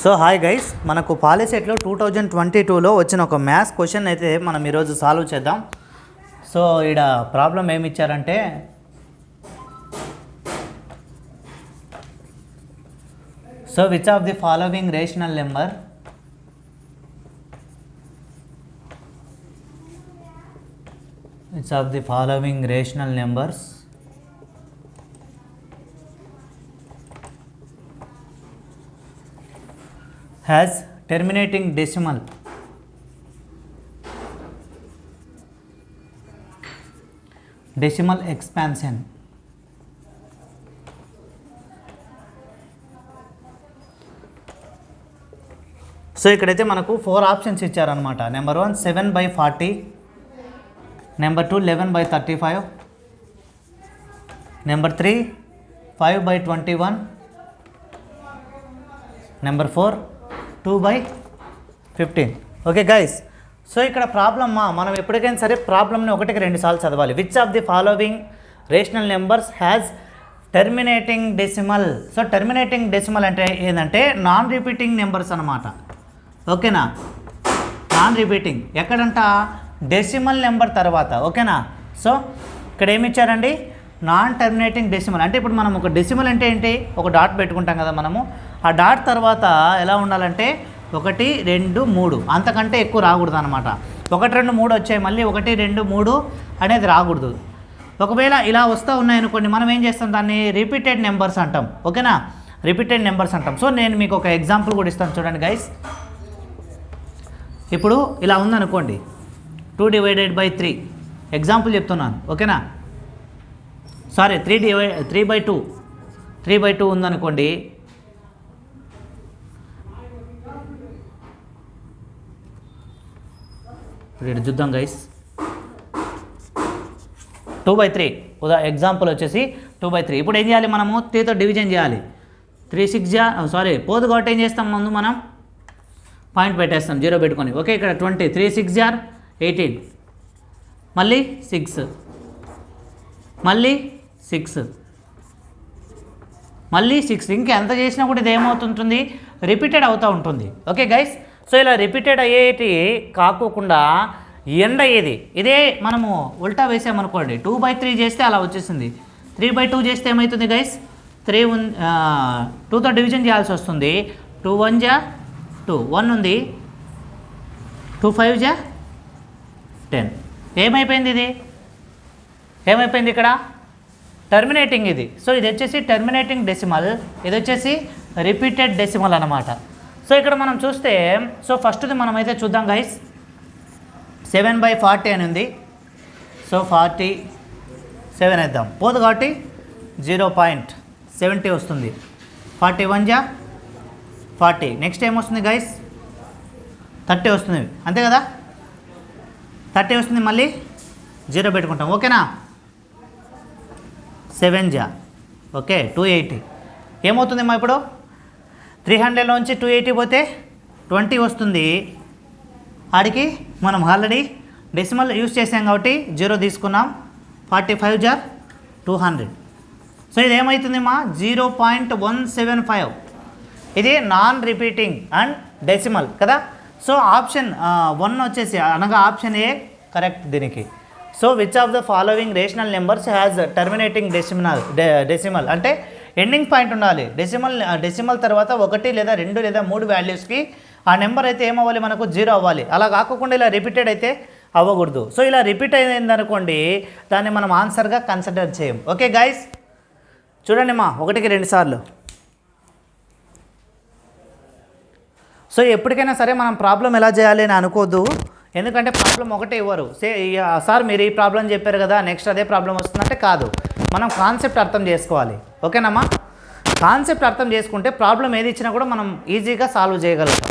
So hi guys, మనకు పాలిసెట్లో 2022లో వచ్చిన ఒక మ్యాథ్స్ క్వశ్చన్ అయితే మనం ఈరోజు సాల్వ్ చేద్దాం. సో ఈడ ప్రాబ్లం ఏమి ఇచ్చారంటే which of the following rational number has terminating decimal expansion. So ఇక్కడైతే మనకు 4 ఆప్షన్స్ ఇచ్చారనమాట. Number 1 7/40, number 2 11/35, number 3 5/21, number 4 2/15. Okay guys, so ఇక్కడ ప్రాబ్లమ్ మనం ఎప్పటికైనా సరే ప్రాబ్లమ్ని 1కి 2 సార్లు చదవాలి. Which of the following rational numbers has terminating decimal. So terminating decimal అంటే ఏంటంటే నాన్ రిపీటింగ్ నెంబర్స్ అనమాట. ఓకేనా, నాన్ రిపీటింగ్ ఎక్కడంట డెసిమల్ నెంబర్ తర్వాత. ఓకేనా, సో ఇక్కడ ఏమి ఇచ్చారండి, నాన్ టెర్మినేటింగ్ డెసిమల్ అంటే ఇప్పుడు మనం ఒక డెసిమల్ అంటే ఏంటి, ఒక డాట్ పెట్టుకుంటాం కదా మనము. ఆ డాట్ తర్వాత ఎలా ఉండాలంటే 1 2 3 అంతకంటే ఎక్కువ రాకూడదు అనమాట. 1 2 3 వచ్చాయి, మళ్ళీ 1 2 3 అనేది రాకూడదు. ఒకవేళ ఇలా వస్తూ ఉన్నాయనుకోండి, మనం ఏం చేస్తాం, దాన్ని రిపీటెడ్ నెంబర్స్ అంటాం. ఓకేనా, రిపీటెడ్ నెంబర్స్ అంటాం. సో నేను మీకు ఒక ఎగ్జాంపుల్ కూడా ఇస్తాను చూడండి గైస్. ఇప్పుడు ఇలా ఉందనుకోండి 2/3 ఎగ్జాంపుల్ చెప్తున్నాను. ఓకేనా, సారీ 3/2 ఉందనుకోండి. ఇప్పుడు చూద్దాం గైస్, 2/3 ఎగ్జాంపుల్ వచ్చేసి 2/3. ఇప్పుడు ఏం చేయాలి, మనము 3తో డివిజన్ చేయాలి. 3 6 పోదు కాబట్టి ఏం చేస్తాం, ముందు మనం పాయింట్ పెట్టేస్తాం, 0 పెట్టుకొని. ఓకే, ఇక్కడ 20 3 6 18, మళ్ళీ 6, మళ్ళీ 6, మళ్ళీ 6. ఇంకా ఎంత చేసినా కూడా ఇది ఏమవుతుంటుంది, రిపీటెడ్ అవుతూ ఉంటుంది. ఓకే గైస్, సో ఇలా రిపీటెడ్ అయ్యేటి కాకోకుండా ఎండ్ అయ్యేది ఇదే మనము ఉల్టా వేసామనుకోండి. 2/3 చేస్తే అలా వచ్చేసింది. 3/2 చేస్తే ఏమవుతుంది గైస్, 2తో డివిజన్ చేయాల్సి వస్తుంది. 2 1 2, 1 ఉంది, 2 5 10. ఏమైపోయింది, ఇది ఏమైపోయింది ఇక్కడ టర్మినేటింగ్ ఇది. సో ఇది వచ్చేసి టర్మినేటింగ్ డెసిమల్, ఇది వచ్చేసి రిపీటెడ్ డెసిమల్ అనమాట. సో ఇక్కడ మనం చూస్తే, సో ఫస్ట్ది మనమైతే చూద్దాం గైస్. 7/40 అని ఉంది. సో 47 వేద్దాం, పోదు కాబట్టి 0.70 వస్తుంది. 41 40, నెక్స్ట్ ఏమొస్తుంది గైస్, 30 వస్తుంది, అంతే కదా, 30 వస్తుంది, మళ్ళీ 0 పెట్టుకుంటాం. ఓకేనా, 7 ఓకే 280 ఏమవుతుందమ్మా, ఇప్పుడు 300లోంచి 280 పోతే 20 వస్తుంది. ఆడికి మనం ఆల్రెడీ డెసిమల్ యూజ్ చేసాం కాబట్టి 0 తీసుకున్నాం. 45 200. సో ఇది ఏమవుతుందమ్మా, 0.175. ఇది నాన్ రిపీటింగ్ అండ్ డెసిమల్ కదా. సో ఆప్షన్ 1 వచ్చేసి అనగా ఆప్షన్ ఏ కరెక్ట్ దీనికి. So which of the following rational numbers has terminating decimal అంటే ఎండింగ్ పాయింట్ ఉండాలి. డెసిమల్ తర్వాత 1 లేదా 2 లేదా 3 వాల్యూస్కి ఆ నెంబర్ అయితే ఏమవ్వాలి, మనకు 0 అవ్వాలి. అలా కాకుండా ఇలా రిపీటెడ్ అయితే అవ్వకూడదు. సో ఇలా రిపీట్ అయిందనుకోండి, దాన్ని మనం ఆన్సర్గా కన్సిడర్ చేయం. ఓకే గైస్, చూడండి మా 1కి 2 సార్లు. సో ఎప్పటికైనా సరే మనం ప్రాబ్లం ఎలా చేయాలి అని అనుకోవద్దు, ఎందుకంటే ప్రాబ్లం ఒకటే ఇవ్వరు. సార్ మీరు ఈ ప్రాబ్లం చెప్పారు కదా, నెక్స్ట్ అదే ప్రాబ్లం వస్తుందంటే కాదు. మనం కాన్సెప్ట్ అర్థం చేసుకోవాలి. ఓకేనమ్మా, కాన్సెప్ట్ అర్థం చేసుకుంటే ప్రాబ్లం ఏది ఇచ్చినా కూడా మనం ఈజీగా సాల్వ్ చేయగలుగుతాం.